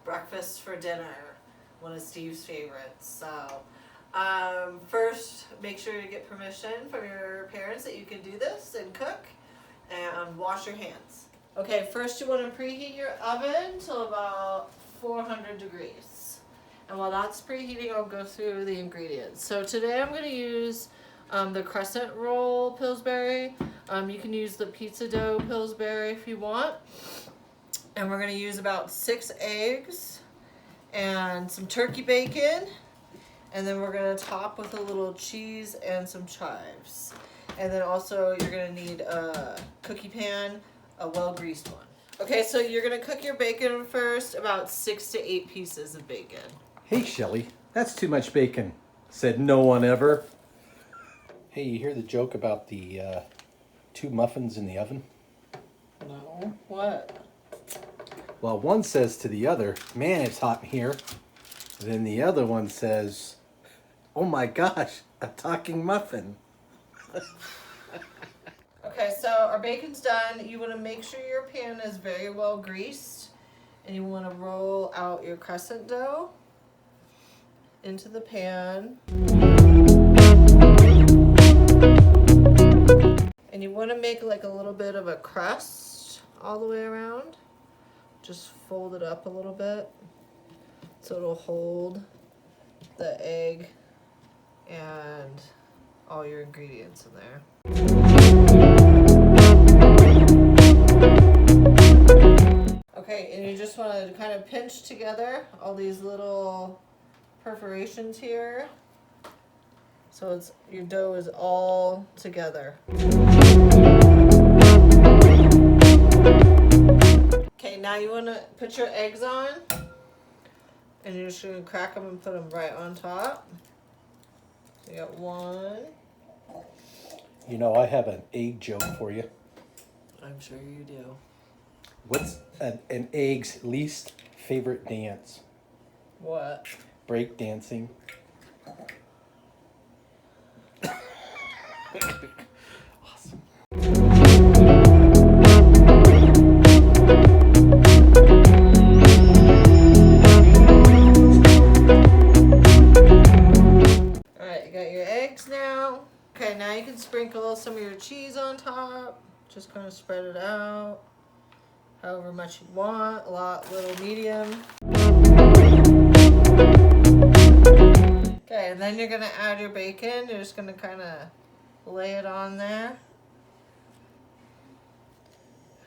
breakfast for dinner, one of Steve's favorites. So first, make sure you get permission from your parents that you can do this and cook, and wash your hands. Okay, first you want to preheat your oven till about 400 degrees. And while that's preheating, I'll go through the ingredients. So today I'm going to use the crescent roll Pillsbury. You can use the pizza dough Pillsbury if you want. And we're going to use about 6 eggs and some turkey bacon. And then we're going to top with a little cheese and some chives. And then also you're going to need a cookie pan, a well-greased one. Okay, so you're going to cook your bacon first, about 6 to 8 pieces of bacon. Hey, Shelly, that's too much bacon, said no one ever. Hey, you hear the joke about the 2 muffins in the oven? No, what? Well, one says to the other, man, it's hot in here. Then the other one says, oh my gosh, a talking muffin. Okay, so our bacon's done. You want to make sure your pan is very well greased, and you want to roll out your crescent dough into the pan. And you want to make like a little bit of a crust all the way around. Just fold it up a little bit so it'll hold the egg and all your ingredients in there. Okay, and you just want to kind of pinch together all these little perforations here so it's your dough is all together. Okay, now you want to put your eggs on, and you're just going to crack them and put them right on top. So you got one. You know, I have an egg joke for you. I'm sure you do. What's an egg's least favorite dance? What? Break dancing. Awesome. Alright, you got your eggs now. Okay, now you can sprinkle some of your cheese on top. Just kind of spread it out. However much you want, a lot, little, medium. Okay, and then you're going to add your bacon. You're just going to kind of lay it on there.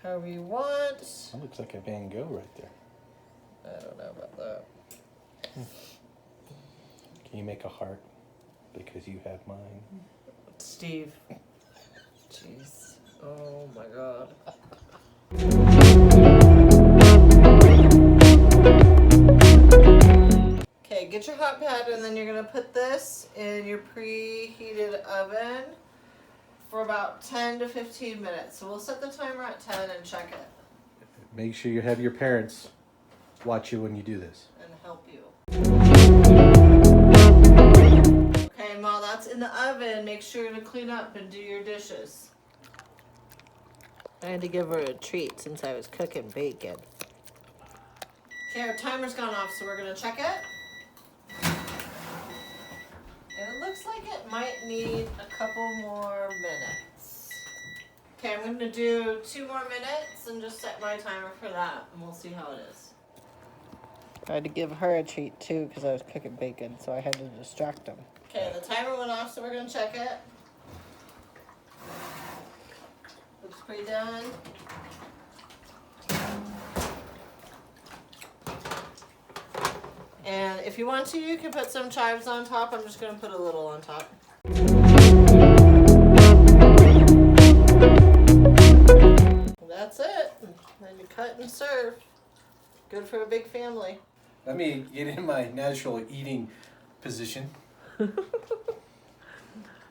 However you want. That looks like a Van Gogh right there. I don't know about that. Can you make a heart? Because you have mine. Steve. Jeez. Oh my god. Okay, get your hot pad, and then you're going to put this in your preheated oven for about 10 to 15 minutes. So we'll set the timer at 10 and check it Make sure you have your parents watch you when you do this. and help you. Okay, and while that's in the oven, make sure to clean up and do your dishes. I had to give her a treat since I was cooking bacon. Okay, our timer's gone off, so we're going to check it. And it looks like it might need a couple more minutes. Okay, I'm going to do 2 more minutes and just set my timer for that, and we'll see how it is. I had to give her a treat too because I was cooking bacon, so I had to distract him. Okay, the timer went off, so we're going to check it. Looks pretty done. And if you want to, you can put some chives on top. I'm just going to put a little on top. That's it. Then you cut and serve. Good for a big family. Let me get in my natural eating position.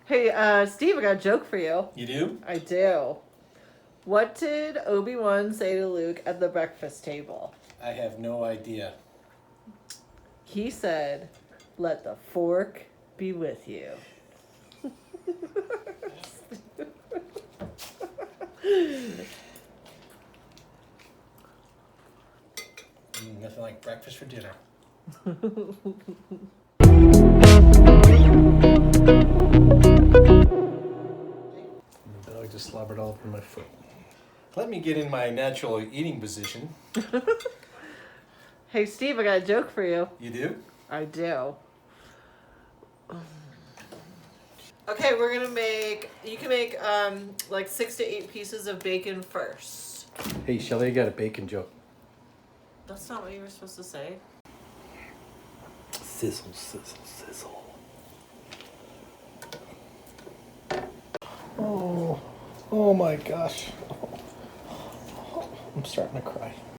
Hey, Steve, I got a joke for you. You do? I do. What did Obi-Wan say to Luke at the breakfast table? I have no idea. He said, "Let the fork be with you." Nothing like breakfast for dinner. The dog just slobbered all over my foot. Let me get in my natural eating position. Hey Steve, I got a joke for you. You do? I do. Okay, we're gonna make. You can make like 6 to 8 pieces of bacon first. Hey, Shelly, I got a bacon joke. That's not what you were supposed to say. Sizzle, sizzle, sizzle. Oh my gosh. I'm starting to cry.